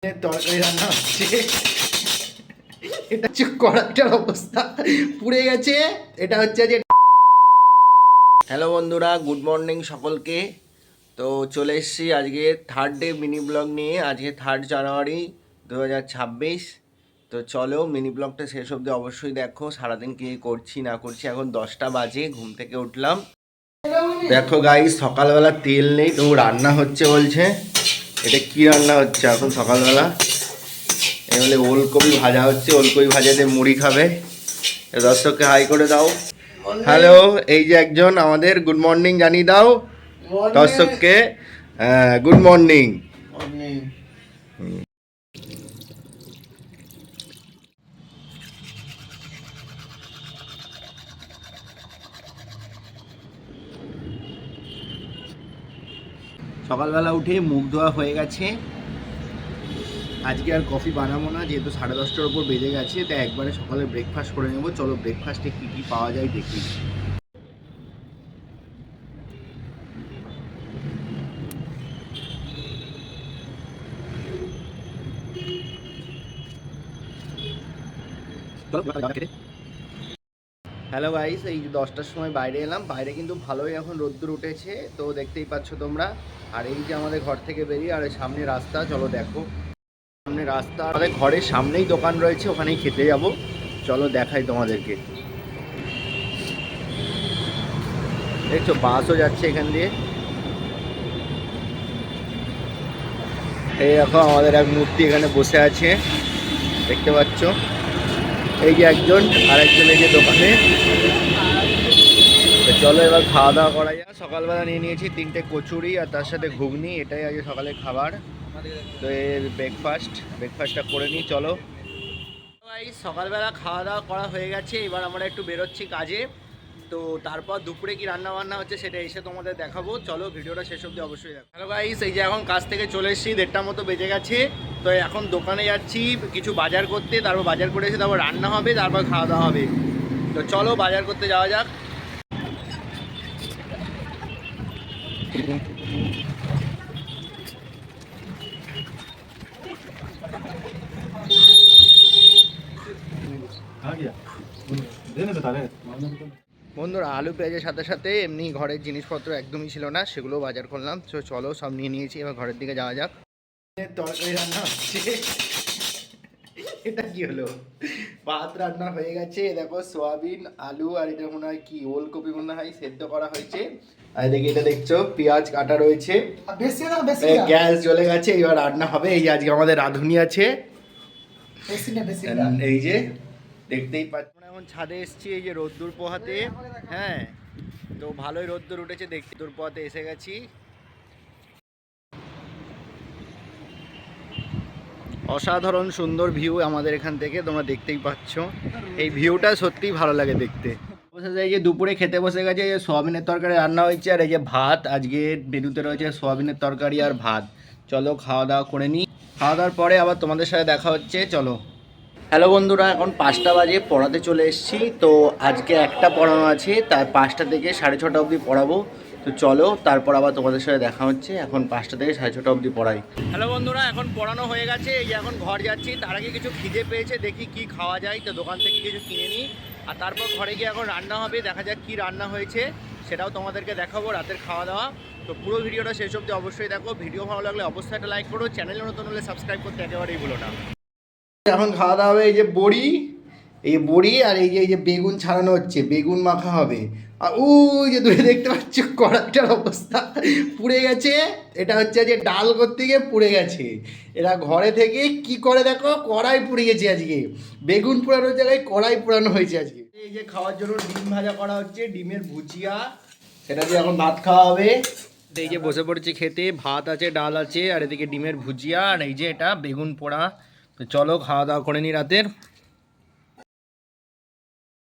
তরকারি রান্না হচ্ছে। এটা হচ্ছে কড়াইটার অবস্থা পুড়ে গেছে। এটা হচ্ছে যে হ্যালো বন্ধুরা, গুড মর্নিং সকলকে। তো চলে এসেছি আজকে থার্ড ডে মিনি ব্লগ নিয়ে। আজকে 3 জানুয়ারি 2026। তো চলো মিনি ব্লগটা শেষ অবধি অবশ্যই দেখো, সারাদিন কী করছি না করছি। এখন 10টা বাজে, ঘুম থেকে উঠলাম। দেখো গাইস, সকালবেলা তেল নেই, তো রান্না হচ্ছে বলছে। এটা কি রান্না হচ্ছে এখন সকালবেলা? এবারে ওলকপি ভাজা হচ্ছে, ওলকপি ভাজা দিয়ে মুড়ি খাবে। দর্শককে হাই করে দাও। হ্যালো, এই যে একজন আমাদের গুড মর্নিং জানিয়ে দাও দর্শককে। Good morning. সকালবেলা উঠে মুখ ধোয়া হয়ে গেছে। আজকে আর কফি বানাবো না, যেহেতু 10:30টার উপর বেজে গেছে, তাই একবারে সকালে ব্রেকফাস্ট করে নেবো। চলো ব্রেকফাস্টে কী কী পাওয়া যায় দেখি। হ্যালো গাইস, এই 10টার সময় বাইরে এলাম। বাইরে কিন্তু ভালোই এখন রোদ্দুর উঠেছে, তো দেখতেই পাচ্ছ তোমরা। আর এই যে আমাদের ঘর থেকে বেরিয়ে, আর সামনে রাস্তা, চলো দেখো। সামনে রাস্তা, আমাদের ঘরের সামনেই দোকান রয়েছে, ওখানেই খেতে যাব। চলো দেখাই তোমাদেরকে। দেখছো বাসও যাচ্ছে এখান দিয়ে। এই দেখো আমাদের এক মূর্তি এখানে বসে আছে, দেখতে পাচ্ছ। এই যে একজন, আর একজন এই যে দোকানে। তো চলো এবার খাওয়া দাওয়া করা যায়। সকালবেলা নিয়ে নিয়েছি 3টে কচুরি আর তার সাথে ঘুগনি, এটাই আজকে সকালে খাবার। তো এর ব্রেকফাস্টটা করে নিই, চলো। সকালবেলা খাওয়া দাওয়া করা হয়ে গেছে, এবার আমরা একটু বেরোচ্ছি কাজে। তো তারপর দুপুরে কি রান্না বান্না হচ্ছে সেটা এসে তোমাদের দেখাবো। চলো ভিডিওটা শেষ অবধি অবশ্যই দেখো। হ্যালো গাইস, এই যে এখন কাজ থেকে চলে এসেছি, 1:30টার মতো বেজে গেছে। তো এখন দোকানে যাচ্ছি কিছু বাজার করতে, তারপর বাজার করে এসে তারপর রান্না হবে, তারপর খাওয়া দাওয়া হবে। তো চলো বাজার করতে যাওয়া যাক। বন্ধুরা, আলু পেঁয়াজের সাথে সাথে এমনি ঘরের জিনিসপত্র একদমই ছিল না, সেগুলো বাজার করলাম। তো চলো সব নিয়ে নিয়েছি, এবার ঘরের দিকে যাওয়া যাক। তরকারি রান্না হচ্ছে। এটা কি হলো? ভাত রান্না হয়ে গেছে, দেখো সোয়াবিন আলু আর এটা মনে হয় কি ওলকপি মনে হয় সেদ্ধ করা হয়েছে। আর দেখি এটা দেখছো পেঁয়াজ কাটা রয়েছে। গ্যাস জ্বলে গেছে, এবার রান্না হবে। এই যে আজকে আমাদের রাঁধুনি আছে, এই যে দেখতেই পাচ্ছ। এখন ছাদে এসছি, এই যে রোদ্দুর পোহাতে। হ্যাঁ, তো ভালোই রোদ্দুর উঠেছে, দেখতে রোদ্দুর পোহাতে এসে গেছি। অসাধারণ সুন্দর ভিউ আমাদের এখান থেকে, তোমরা দেখতেই পাচ্ছ। এই ভিউটা সত্যিই ভালো লাগে দেখতে। এই যে দুপুরে খেতে বসে গেছে, এই যে সোয়াবিনের তরকারি রান্না হয়েছে, আর এই যে ভাত। আজকে মেনুতে রয়েছে সোয়াবিনের তরকারি আর ভাত। চলো খাওয়া দাওয়া করে নিই, খাওয়া দাওয়ার পরে আবার তোমাদের সাথে দেখা হচ্ছে, চলো। হ্যালো বন্ধুরা, এখন 5টা বাজে, পড়াতে চলে এসেছি। তো আজকে একটা পড়ানো আছে, তার 5টা থেকে 6:30 অবধি পড়াবো। তো চলো তারপর আবার তোমাদের সাথে দেখা হচ্ছে। এখন 5টা থেকে 6:30 অবধি পড়াই। হ্যালো বন্ধুরা, এখন পড়ানো হয়ে গেছে, এই যে এখন ঘর যাচ্ছি। তার আগে কিছু খিদে পেয়েছে, দেখি কি খাওয়া যায়। তো দোকান থেকে কিছু কিনে নিই, আর তারপর ঘরে গিয়ে এখন রান্না হবে। দেখা যাক কি রান্না হয়েছে, সেটাও তোমাদেরকে দেখাবো, রাতের খাওয়া দাওয়া। তো পুরো ভিডিওটা শেষ অবধি অবশ্যই দেখো। ভিডিও ভালো লাগলে অবশ্যই একটা লাইক করো, চ্যানেলে নতুন হলে সাবস্ক্রাইব করতে একেবারেই ভুলো না। এখন খাওয়া দাওয়া হবে, এই যে বড়ি, এই বড়ি আর এই যে বেগুন ছাড়ানো হচ্ছে, বেগুন মাখা হবে। আর ওই যে দূরে দেখতে পাচ্ছ কড়াইটার অবস্থা পুড়ে গেছে। এটা হচ্ছে যে ডাল করতে গিয়ে পুড়ে গেছে। এরা ঘরে থেকে কি করে দেখো, কড়াই পুড়ে গেছে আজকে। বেগুন পোড়ানোর জায়গায় কড়াই পোড়ানো হয়েছে আজকে। এই যে খাওয়ার জন্য ডিম ভাজা করা হচ্ছে, ডিমের ভুজিয়া, সেটা দিয়ে এখন ভাত খাওয়া হবে। এই যে বসে পড়েছি খেতে, ভাত আছে, ডাল আছে, আর এদিকে ডিমের ভুজিয়া, আর এই যে এটা বেগুন পোড়া। তো চলো খাওয়া দাওয়া করে নি রাতের।